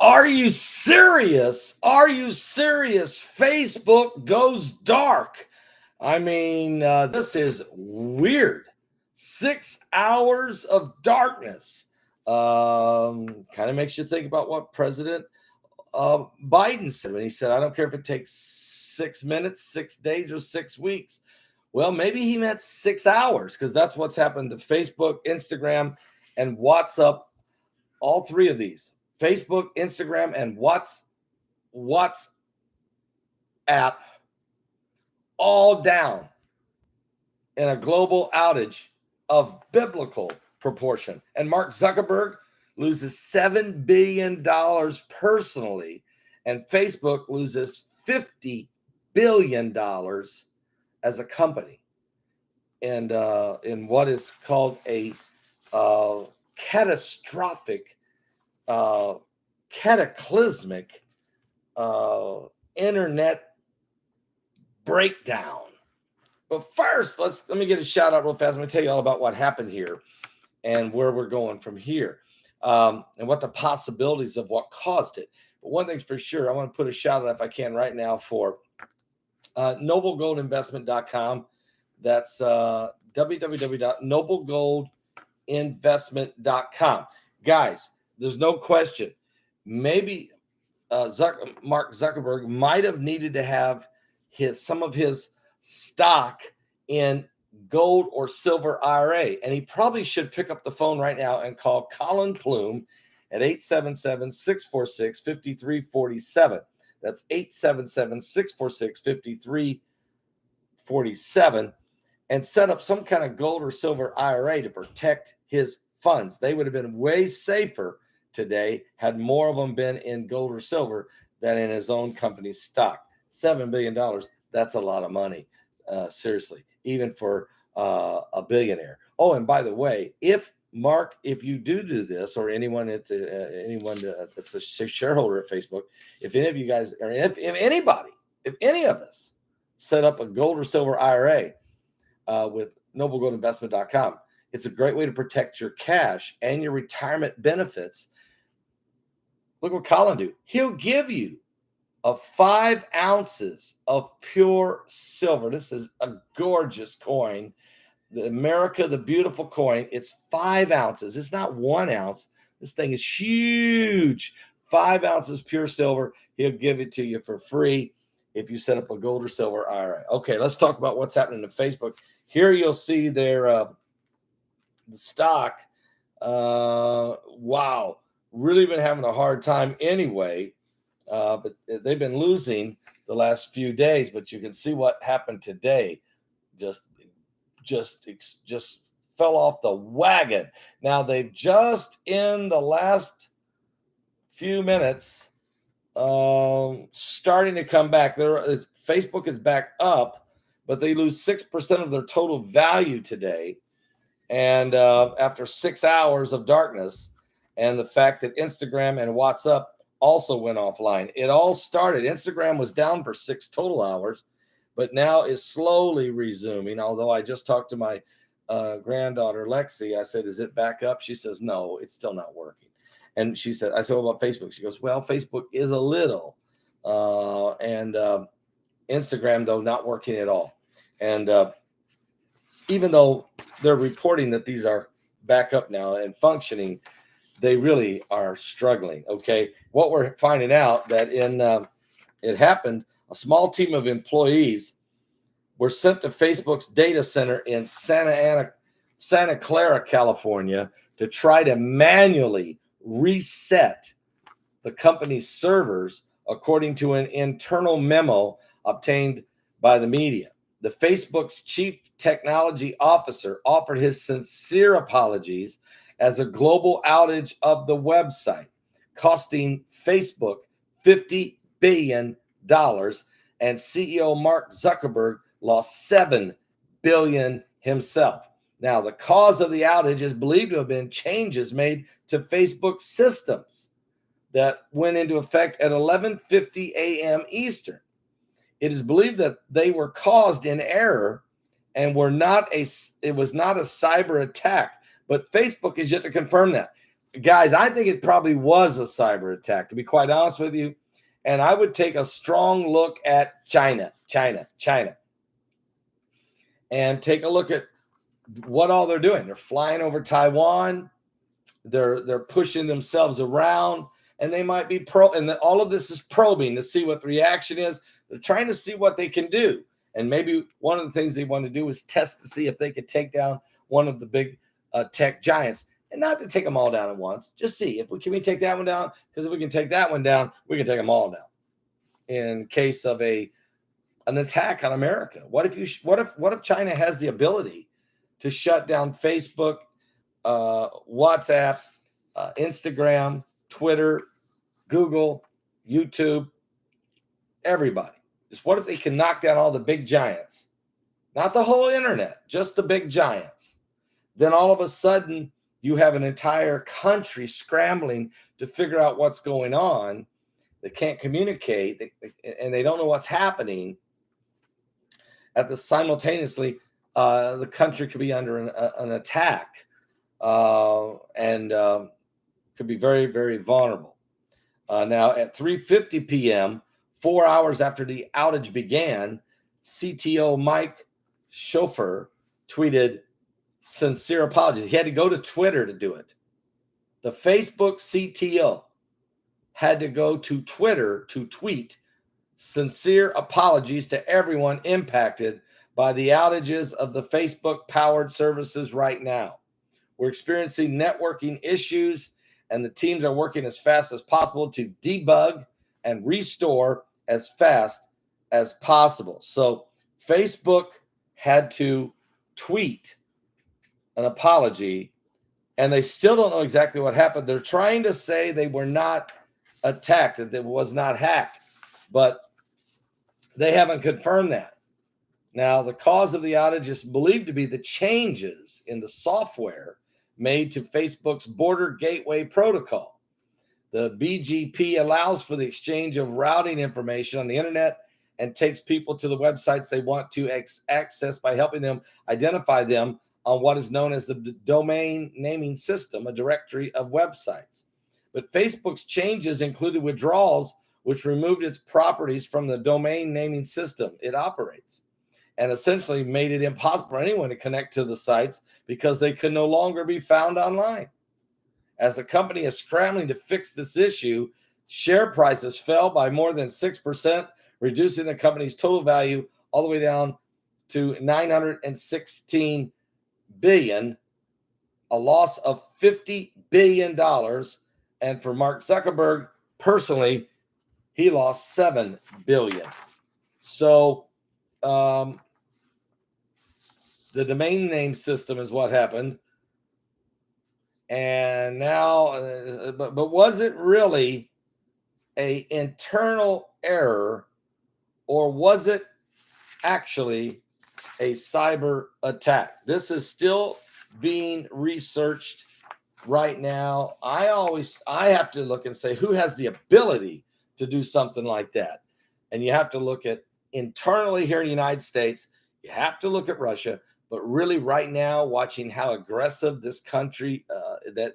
Are you serious? Are you serious? Facebook goes dark. I mean, this is weird. 6 hours of darkness. Kind of makes you think about what President Biden said when he said, I don't care if it takes 6 minutes, 6 days, or 6 weeks. Well, maybe he meant 6 hours because that's what's happened to Facebook, Instagram, and WhatsApp. All three of these, Facebook, Instagram, and WhatsApp, all down in a global outage of biblical proportion. And Mark Zuckerberg loses $7 billion personally, and Facebook loses $50 billion as a company. And in what is called a catastrophic, cataclysmic internet breakdown. But first, let me get a shout out real fast. I'm going to tell you all about what happened here and where we're going from here, and what the possibilities of what caused it. But one thing's for sure, I want to put a shout out, if I can, right now for noblegoldinvestment.com. That's www.noblegoldinvestment.com. Guys, there's no question. Maybe Mark Zuckerberg might have needed to have some of his stock in gold or silver IRA, and he probably should pick up the phone right now and call Colin Plume at 877-646-5347. That's 877-646-5347, and set up some kind of gold or silver IRA to protect his funds. They would have been way safer today had more of them been in gold or silver than in his own company's stock. $7 billion, that's a lot of money. Seriously, even for a billionaire. Oh, and by the way, if you do this, or anyone that's a shareholder at Facebook, if any of you guys, or if any of us set up a gold or silver IRA with noblegoldinvestment.com, it's a great way to protect your cash and your retirement benefits. Look what Colin do. He'll give you 5 ounces of pure silver. This is a gorgeous coin. The beautiful coin. It's 5 ounces. It's not 1 ounce. This thing is huge. 5 ounces pure silver. He'll give it to you for free if you set up a gold or silver IRA. Okay, let's talk about what's happening to Facebook. Here you'll see their the stock. Wow, really been having a hard time anyway. But they've been losing the last few days. But you can see what happened today. Just fell off the wagon. Now they've just in the last few minutes starting to come back. Facebook is back up, but they lose 6% of their total value today. And after 6 hours of darkness, and the fact that Instagram and WhatsApp also went offline. It all started. Instagram was down for 6 total hours, but now is slowly resuming. Although I just talked to my granddaughter, Lexi. I said, is it back up? She says, no, it's still not working. And she said, I said, what about Facebook? She goes, well, Facebook is a little. And Instagram, though, not working at all. And even though they're reporting that these are back up now and functioning, they really are struggling. Okay. What we're finding out that it happened, a small team of employees were sent to Facebook's data center in Santa Clara, California, to try to manually reset the company's servers, according to an internal memo obtained by the media. The Facebook's chief technology officer offered his sincere apologies as a global outage of the website, costing Facebook $50 billion, and CEO Mark Zuckerberg lost $7 billion himself. Now, the cause of the outage is believed to have been changes made to Facebook systems that went into effect at 11:50 a.m. Eastern. It is believed that they were caused in error and it was not a cyber attack. But Facebook is yet to confirm that. Guys, I think it probably was a cyber attack, to be quite honest with you. And I would take a strong look at China, and take a look at what all they're doing. They're flying over Taiwan. They're pushing themselves around, and they might be all of this is probing to see what the reaction is. They're trying to see what they can do. And maybe one of the things they want to do is test to see if they could take down one of the big tech giants. And not to take them all down at once. Just see if we can take that one down. Because if we can take that one down, we can take them all down. In case of an attack on America, what if China has the ability to shut down Facebook, WhatsApp, Instagram, Twitter, Google, YouTube, everybody? Just what if they can knock down all the big giants? Not the whole internet, just the big giants. Then all of a sudden, you have an entire country scrambling to figure out what's going on. They can't communicate, and they don't know what's happening. Simultaneously, the country could be under an attack, and could be very, very vulnerable. Now, at 3:50 p.m., 4 hours after the outage began, CTO Mike Schofer tweeted sincere apologies. He had to go to Twitter to do it. The Facebook CTO had to go to Twitter to tweet sincere apologies to everyone impacted by the outages of the Facebook-powered services right now. We're experiencing networking issues, and the teams are working as fast as possible to debug and restore as fast as possible. So Facebook had to tweet an apology, and they still don't know exactly what happened. They're trying to say they were not attacked, that it was not hacked, but they haven't confirmed that. Now, the cause of the outage is believed to be the changes in the software made to Facebook's border gateway protocol. The BGP allows for the exchange of routing information on the internet and takes people to the websites they want to access by helping them identify them on what is known as the domain naming system, a directory of websites. But Facebook's changes included withdrawals, which removed its properties from the domain naming system it operates, and essentially made it impossible for anyone to connect to the sites because they could no longer be found online. As the company is scrambling to fix this issue, share prices fell by more than 6%, reducing the company's total value all the way down to $916 billion, a loss of $50 billion. And for Mark Zuckerberg personally, he lost $7 billion. So the domain name system is what happened. And now, but was it really an internal error, or was it actually a cyber attack? This is still being researched right now. I have to look and say, who has the ability to do something like that? And you have to look at internally here in the United States. You have to look at Russia, but really right now, watching how aggressive this country, that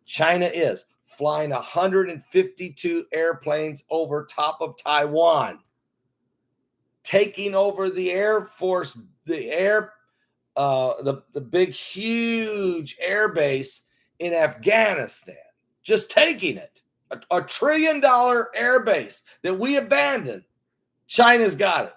China is, flying 152 airplanes over top of Taiwan, taking over the Air Force, the big, huge air base in Afghanistan, just taking it. A $1 trillion air base that we abandoned. China's got it.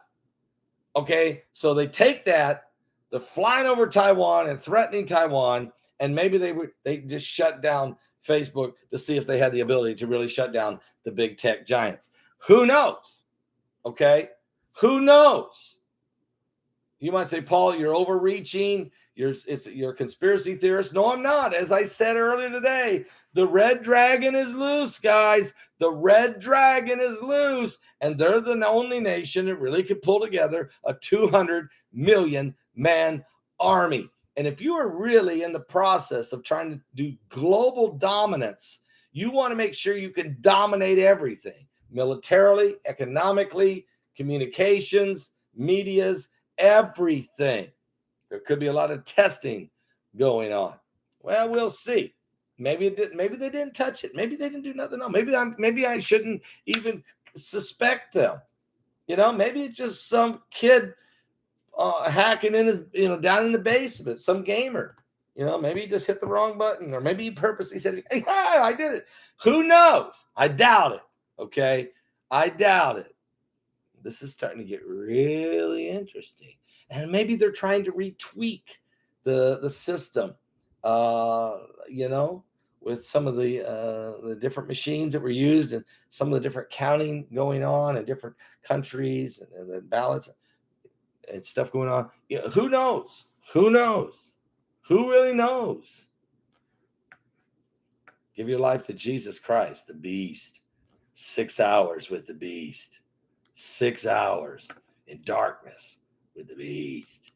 Okay, so they take that, they're flying over Taiwan and threatening Taiwan, and maybe they just shut down Facebook to see if they had the ability to really shut down the big tech giants. Who knows? Okay, who knows? You might say, Paul, you're overreaching. You're a conspiracy theorist. No, I'm not. As I said earlier today, the red dragon is loose, guys. The red dragon is loose, and they're the only nation that really could pull together a 200 million man army. And if you are really in the process of trying to do global dominance, you want to make sure you can dominate everything, militarily, economically, communications, medias, everything. There could be a lot of testing going on. Well, we'll see. Maybe it did. Maybe they didn't touch it. Maybe they didn't do nothing else. Maybe I shouldn't even suspect them. Maybe it's just some kid hacking in his, down in the basement, some gamer. Maybe he just hit the wrong button, or maybe he purposely said, "Hey, I did it." Who knows? I doubt it. Okay, I doubt it. This is starting to get really interesting, and maybe they're trying to retweak the system. With some of the different machines that were used, and some of the different counting going on in different countries, and the ballots and stuff going on. Who knows? Who knows? Who really knows? Give your life to Jesus Christ, the beast. 6 hours with the beast. 6 hours in darkness with the beast.